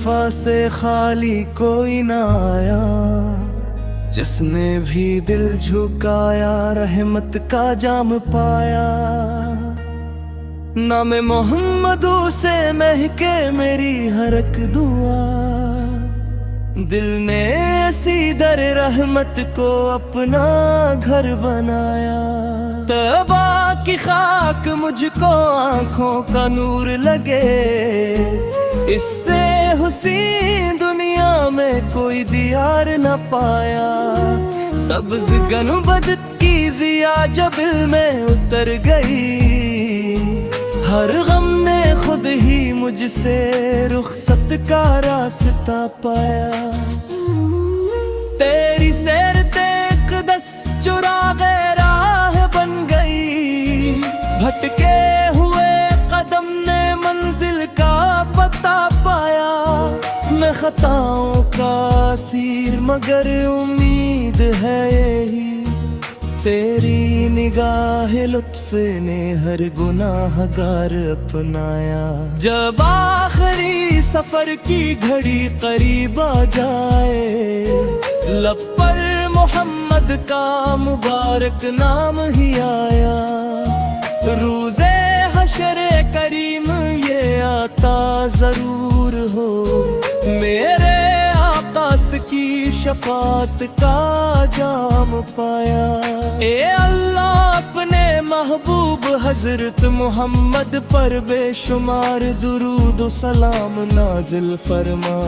مصطفیٰ سے خالی کوئی نہ آیا، جس نے بھی دل جھکایا رحمت کا جام پایا۔ نام محمد سے مہکے میری ہر ایک دعا، دل نے اسی در رحمت کو اپنا گھر بنایا۔ طیبہ کی خاک مجھ کو آنکھوں کا نور لگے، اس سے حسین دنیا میں کوئی دیار نہ پایا۔ سبز گنبد کی ضیا جب دل میں اتر گئی، ہر غم نے خود ہی مجھ سے رخصت کا راستہ پایا۔ تیری سیرت اقدس چراغ راہ بن گئی، بھٹکے ہوئے قدم نے منزل کا پتہ پایا۔ میں خطاؤں کا اسیر مگر امید ہے یہی، تیری نگاہ لطف نے ہر گناہ گار اپنایا۔ جب آخری سفر کی گھڑی قریب آ جائے، لب پر محمد کا مبارک نام ہی آیا۔ روز حشر کریم یہ آتا ضرور ہو، میرے آقاس کی شفاعت کا جام پایا۔ اے اللہ اپنے محبوب حضرت محمد پر بے شمار درود و سلام نازل فرما،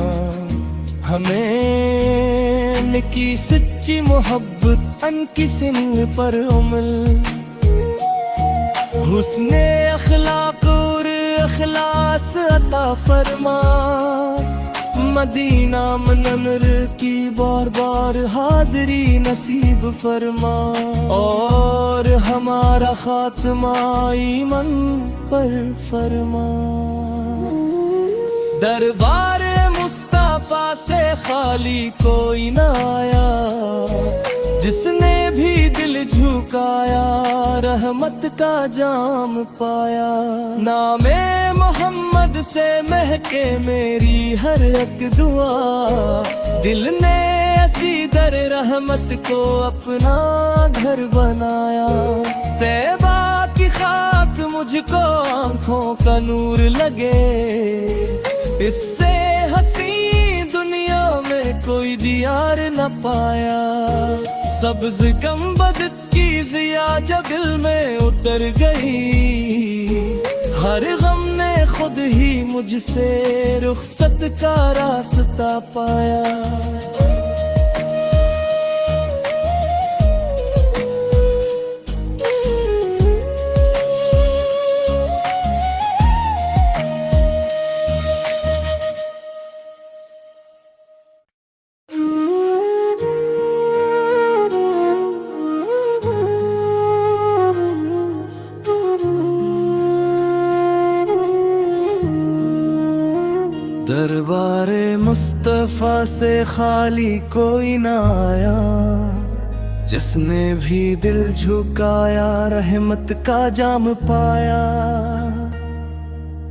ہمیں ان کی سچی محبت ان کی سن پر عمل، حسن اخلاق اور اخلاص عطا فرما۔ مدینہ منور کی بار بار حاضری نصیب فرما، اور ہمارا خاتمہ ایمن پر فرما۔ دربار مصطفیٰ سے خالی کوئی نہ آیا، جس نے بھی دل جھکایا رحمت کا جام پایا۔ نام محمد سے مہکے میری ہر ایک دعا، دل نے اسی در رحمت کو اپنا گھر بنایا۔ طیبہ کی خاک مجھ کو آنکھوں کا نور لگے، اس سے حسین دنیا میں کوئی دیار نہ پایا۔ سبز گنبد کی ضیا جب دل میں اتر گئی، ہر غم نے خود ہی مجھ سے رخصت کا راستہ پایا۔ دربار مصطفیٰ سے خالی کوئی نہ آیا، جس نے بھی دل جھکایا رحمت کا جام پایا۔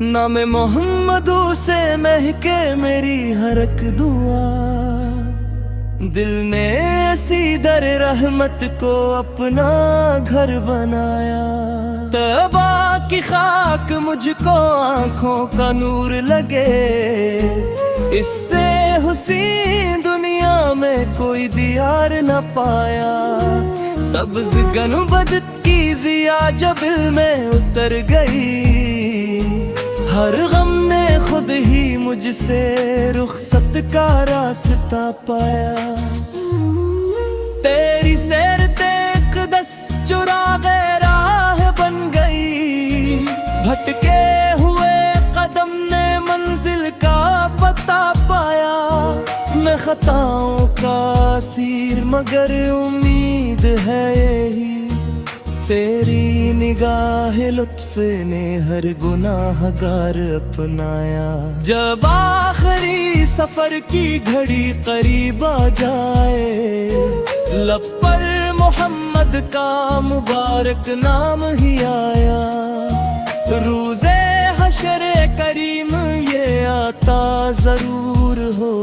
نام محمد سے مہکے میری ہر ایک دعا، دل نے اسی در رحمت کو اپنا گھر بنایا۔ طیبہ کی خاک مجھ کو آنکھوں کا نور لگے، اس سے حسین دنیا میں کوئی دیار نہ پایا۔ سبز گنبد کی ضیا جب دل میں اتر گئی، ہر غم نے خود ہی مجھ سے رخصت کا راستہ پایا۔ تیری سیرت اقدس چراغ راہ بن گئی، بھٹکے ہوئے قدم نے منزل کا پتہ پایا۔ میں خطاؤں کا اسیر مگر امید ہے یہی، تیری نگاہ لطف نے ہر گناہ گار اپنایا۔ جب آخری سفر کی گھڑی قریب آ جائے، لب پر محمد کا مبارک نام ہی آیا۔ روز حشر کریم یہ عطا ضرور ہو،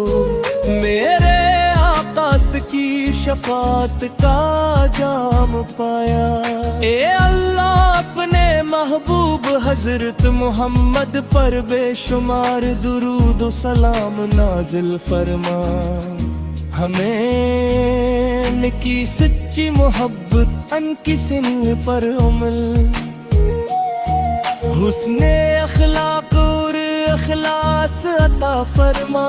میرے آقا کی شفاعت کا جام پایا۔ اے اللہ اپنے محبوب حضرت محمد پر بے شمار درود و سلام نازل فرما، ہمیں ان کی سچی محبت ان کی سن پر عمل، حسن اخلاق اور اخلاص عطا فرما،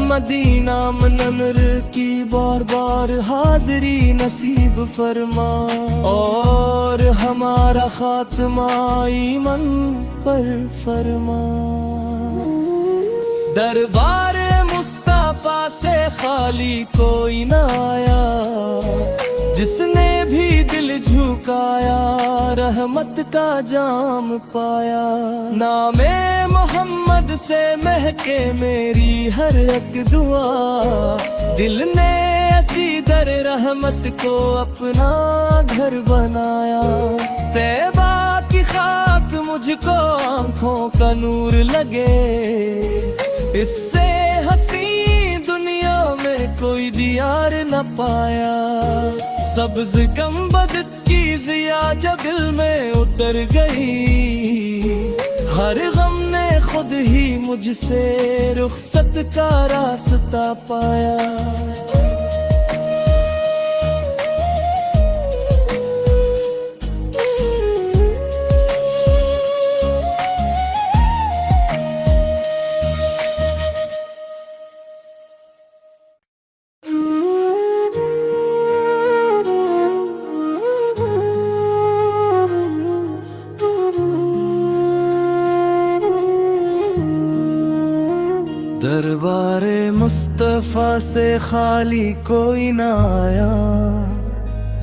مدینہ منور کی بار بار حاضری نصیب فرما، اور ہمارا خاتمہ ایمان پر فرما۔ دربار مصطفیٰ سے خالی کوئی نہ آیا، جس نے بھی دل جھکایا رحمت کا جام پایا۔ نام محمد سے مہکے میری ہر ایک دعا، دل نے ایسی در رحمت کو اپنا گھر بنایا۔ طیبہ کی خاک مجھ کو آنکھوں کا نور لگے، اس سے حسین دنیا میں کوئی دیار نہ پایا۔ سبز گنبد کی ضیا جب دل میں اتر گئی، ہر غم نے خود ہی مجھ سے رخصت کا راستہ پایا۔ دربار مصطفیٰ سے خالی کوئی نہ آیا،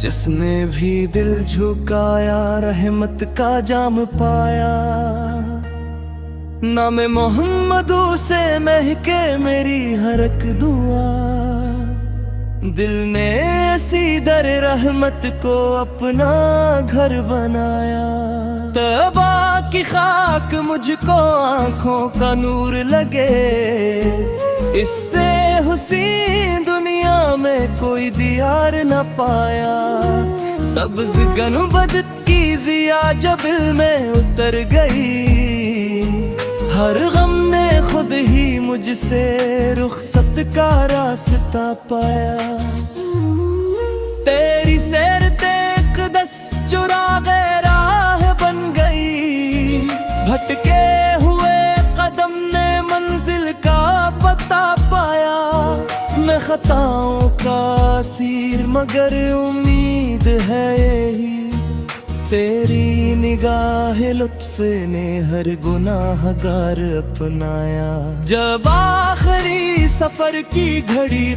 جس نے بھی دل جھکایا رحمت کا جام پایا۔ نام محمد سے مہکے میری ہر ایک دعا، دل نے ایسی در رحمت کو اپنا گھر بنایا۔ طیبہ کی خاک مجھ کو آنکھوں کا نور لگے، اس سے حسین دنیا میں کوئی دیار نہ پایا۔ سبز گنبد کی ضیا جب دل میں اتر گئی، ہر غم نے خود ہی مجھ سے رخصت کا راستہ پایا۔ تیری سیر اقدس چراغ راہ بن گئی، بھٹکے ہوئے قدم نے منزل کا پتہ پایا۔ میں خطاؤں کا اسیر مگر امید ہے یہی، تیری نگاہ لطف نے ہر گناہ گار اپنایا۔ جب آخری سفر کی گھڑی